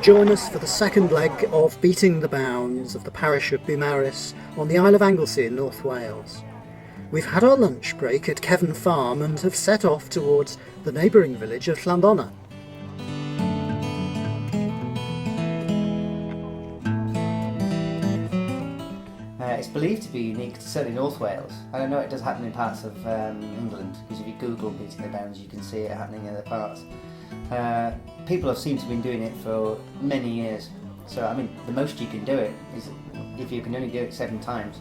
join us for the second leg of Beating the Bounds of the parish of Beaumaris on the Isle of Anglesey in North Wales. We've had our lunch break at Cefn farm and have set off towards the neighbouring village of Llaniestyn. It's believed to be unique to certainly North Wales, and I know it does happen in parts of England, because if you Google Beating the Bounds you can see it happening in other parts. People have seemed to have been doing it for many years, so I mean the most you can do it is, if you can only do it 7 times,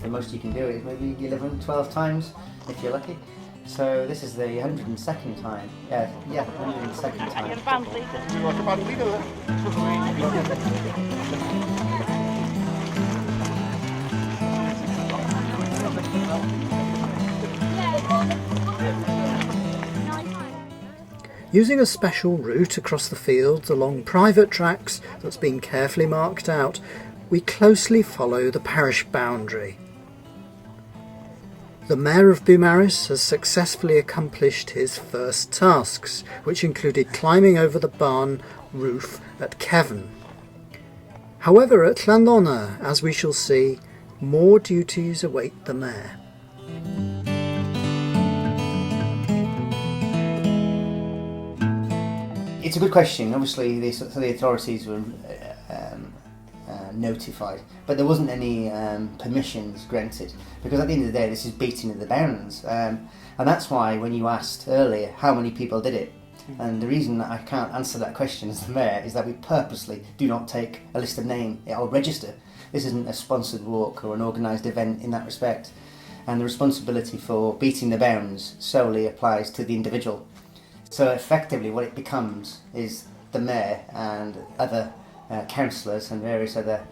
the most you can do it is maybe 11, 12 times if you're lucky. So this is the 102nd time. 102nd time. Using a special route across the fields along private tracks that's been carefully marked out, we closely follow the parish boundary. The Mayor of Beaumaris has successfully accomplished his first tasks, which included climbing over the barn roof at Cefn. However, at Llaniestyn, as we shall see, more duties await the Mayor. It's a good question. Obviously, the authorities were notified, but there wasn't any permissions granted, because at the end of the day, this is beating of the bounds, and that's why when you asked earlier how many people did it, and the reason that I can't answer that question as the Mayor is that we purposely do not take a list of names or register. This isn't a sponsored walk or an organised event in that respect, and the responsibility for beating the bounds solely applies to the individual. So effectively what it becomes is the Mayor and other councillors and various other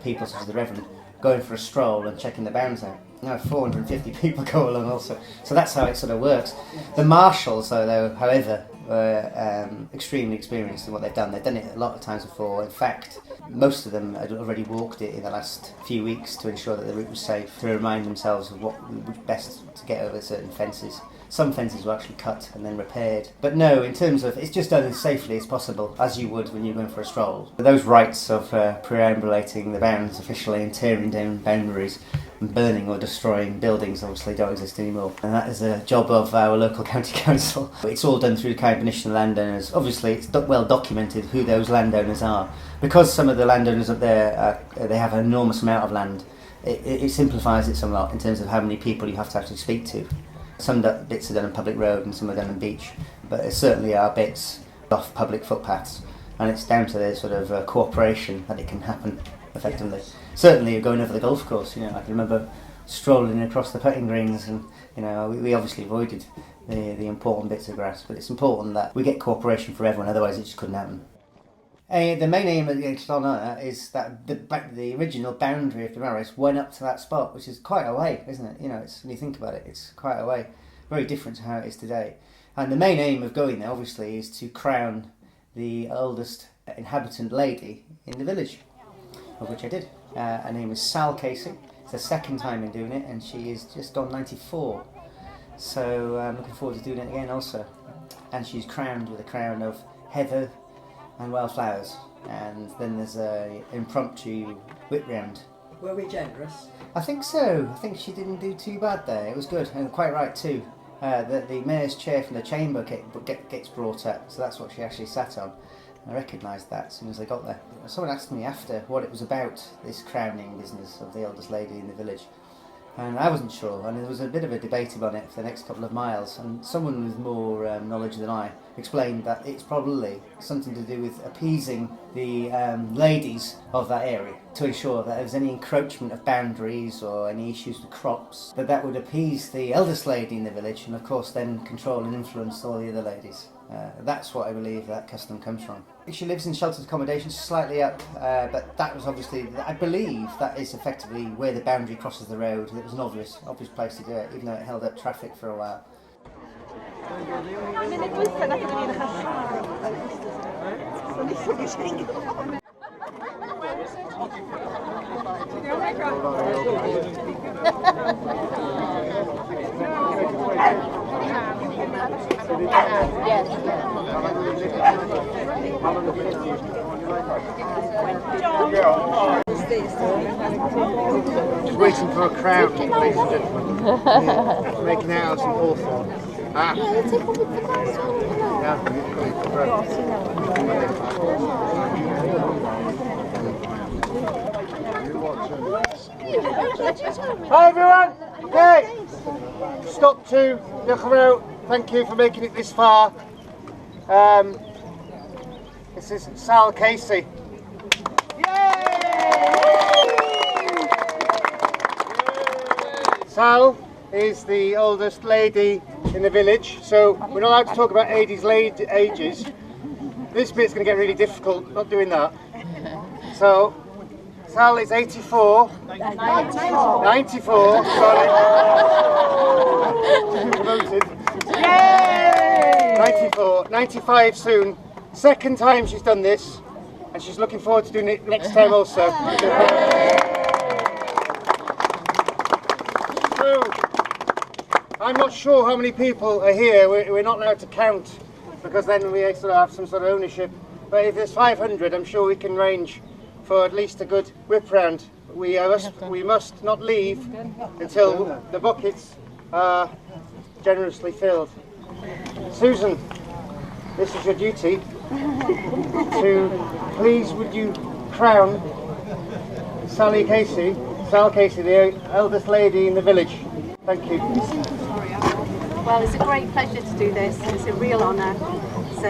people such as the Reverend going for a stroll and checking the bounds out. Now 450 people go along also, so that's how it sort of works. The marshals though, however, were extremely experienced in what they've done. They've done it a lot of times before. In fact, most of them had already walked it in the last few weeks to ensure that the route was safe, to remind themselves of what would be best to get over certain fences. Some fences were actually cut and then repaired. But no, in terms of, it's just done as safely as possible, as you would when you're going for a stroll. Those rites of perambulating the bounds officially and tearing down boundaries and burning or destroying buildings obviously don't exist anymore. And that is a job of our local county council. It's all done through the combination of landowners. Obviously it's well documented who those landowners are. Because some of the landowners up there, they have an enormous amount of land, it simplifies it somewhat in terms of how many people you have to actually speak to. Some bits are done on public road and some are done on beach, but there certainly are bits off public footpaths, and it's down to their sort of cooperation that it can happen effectively. Yes. Certainly going over the golf course, I can remember strolling across the putting greens, and we obviously avoided the important bits of grass, but it's important that we get cooperation from everyone, otherwise it just couldn't happen. The main aim of the Llaniestyn is that the original boundary of Beaumaris went up to that spot, which is quite a way, isn't it? It's, when you think about it, it's quite a way. Very different to how it is today. And the main aim of going there, obviously, is to crown the oldest inhabitant lady in the village, of which I did. Her name is Sal Casey. It's the second time in doing it, and she is just gone 94. So I'm looking forward to doing it again also. And she's crowned with a crown of heather and wildflowers, and then there's a impromptu whip round. Were we generous? I think so. I think she didn't do too bad there. It was good, and quite right too. The Mayor's chair from the chamber gets brought up, so that's what she actually sat on. I recognised that as soon as I got there. Someone asked me after what it was about, this crowning business of the eldest lady in the village. And I wasn't sure, and there was a bit of a debate about it for the next couple of miles, and someone with more knowledge than I explained that it's probably something to do with appeasing the ladies of that area, to ensure that if there's any encroachment of boundaries or any issues with crops, that would appease the eldest lady in the village, and of course then control and influence all the other ladies. That's what I believe that custom comes from. She lives in sheltered accommodation, slightly up, but that was obviously, I believe that is effectively where the boundary crosses the road. It was an obvious place to do it, even though it held up traffic for a while. Yes. Just waiting for a crown, ladies and gentlemen. Yeah. Making out of some hawthorn. Ah. Hi everyone! Okay! Stop to Llaniestyn. Thank you for making it this far. This is Sal Casey. Sal is the oldest lady in the village, so we're not allowed to talk about ages. This bit's going to get really difficult, not doing that. So, Sal is 84. 94, sorry. Promoted. Yay! 94, 95 soon. Second time she's done this, and she's looking forward to doing it next time also. So, I'm not sure how many people are here. We're not allowed to count, because then we sort of have some sort of ownership. But if there's 500, I'm sure we can range for at least a good whip round. We must not leave until the buckets are generously filled. Susan, this is your duty to please would you crown Sal Casey, the eldest lady in the village. Thank you. Well, it's a great pleasure to do this. It's a real honour. So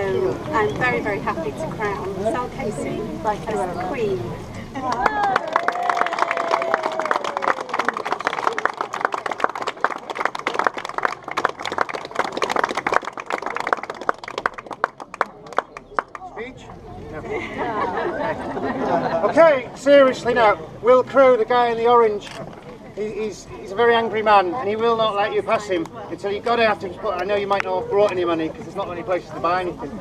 I'm very, very happy to crown Sal Casey as the Queen. Speech? No. Okay, seriously now, Will Crow, the guy in the orange, he's a very angry man, and he will not let you pass him until you've got to have to put. I know you might not have brought any money because there's not many places to buy anything.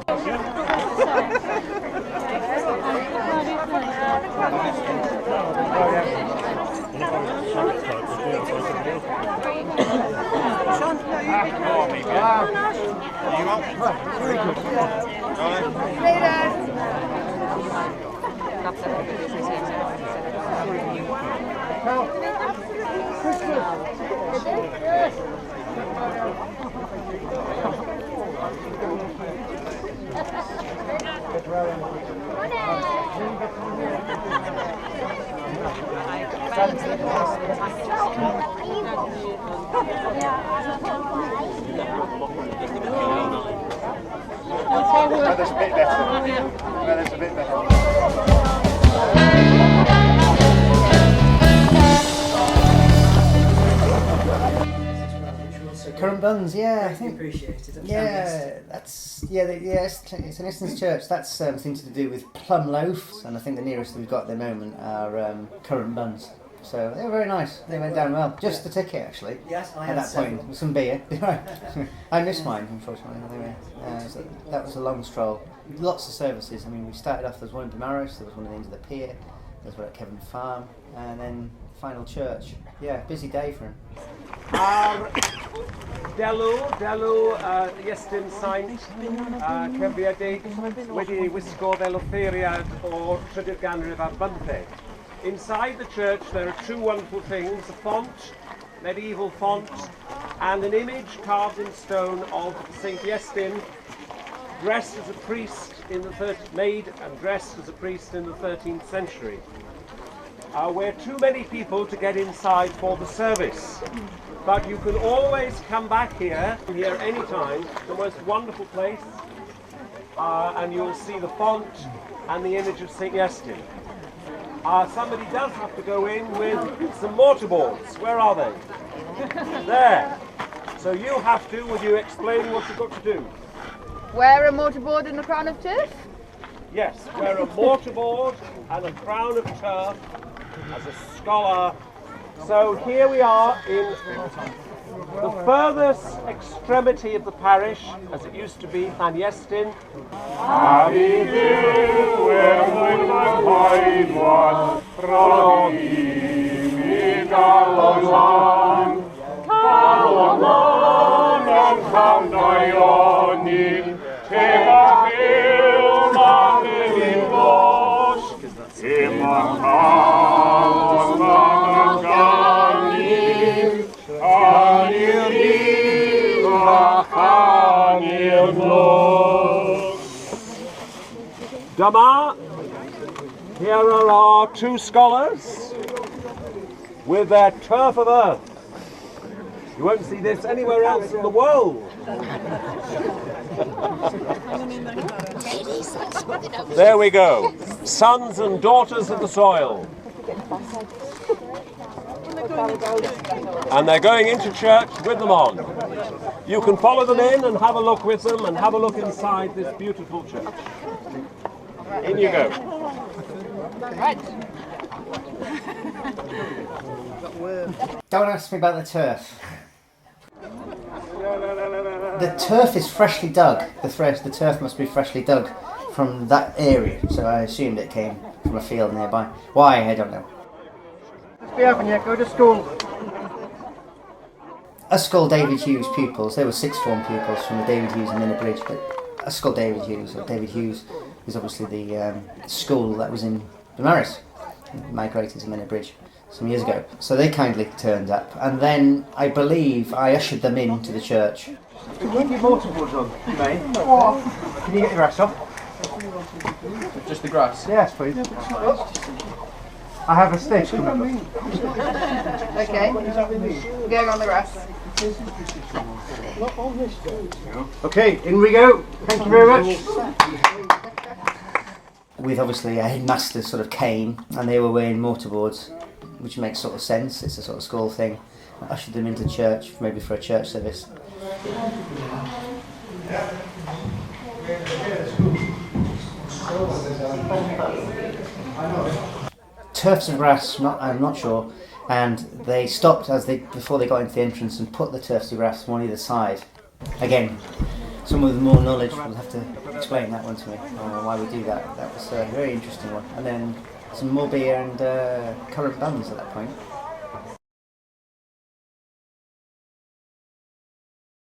That's a bit better. That's a bit better. Current buns, yeah, I think. Appreciated. Yeah, it's Llaniestyn's church. That's something to do with plum loaves, and I think the nearest that we've got at the moment are currant buns. So they were very nice. They went down well. Just the ticket, actually. Yes, I at had that several. point, with some beer. I missed mine, unfortunately. Anyway, so that was a long stroll. Lots of services. I mean, we started off. There was one in Beaumaris. There was one at the end of the pier. There was one at Cefn Farm, and then final church. Yeah, busy day for him. Delw Llaniestyn saith cyfiedig wedi wisgo fel offeiriad o'r trydydd ganrif ar 15. Inside the church there are two wonderful things, a font, medieval font, and an image carved in stone of St. Llaniestyn, dressed as a priest in the made and dressed as a priest in the 13th century. We're too many people to get inside for the service, but you can always come back here anytime. The most wonderful place, and you'll see the font and the image of St. Llaniestyn. Somebody does have to go in with some mortarboards. Where are they? There. So you have to, would you explain what you've got to do? Wear a mortarboard and a crown of turf? Yes, wear a mortarboard and a crown of turf as a scholar. So here we are in the furthest extremity of the parish, as it used to be, Llaniestyn. Dyma, here are our two scholars with their turf of earth. You won't see this anywhere else in the world. There we go. Sons and daughters of the soil. And they're going into church with them on. You can follow them in and have a look with them and have a look inside this beautiful church. In you go. Right. Don't ask me about the turf. The turf is freshly dug. The turf must be freshly dug from that area, so I assumed it came from a field nearby. Why, I don't know. Let's be having you, go to school. Uskull David Hughes pupils, they were sixth form pupils from the David Hughes in Minnebridge, but Uskull David Hughes is obviously the school that was in Beaumaris, migrated to Minnebridge some years ago. So they kindly turned up, and then I believe I ushered them into the church. Can you keep your mortarboards on, May? Can you get your grass off? Just the grass? Yes, please. I have a stick coming up. Okay. Going on the grass. Okay, in we go. Thank you very much. With obviously a headmaster sort of came, and they were wearing mortarboards, which makes sort of sense. It's a sort of school thing. I ushered them into church, maybe for a church service. Turfs of grass, I'm not sure, and they stopped before they got into the entrance and put the turfs of grass on either side. Again, someone with more knowledge will have to explain that one to me, why we do that. That was a very interesting one. And then some more beer and currant buns at that point.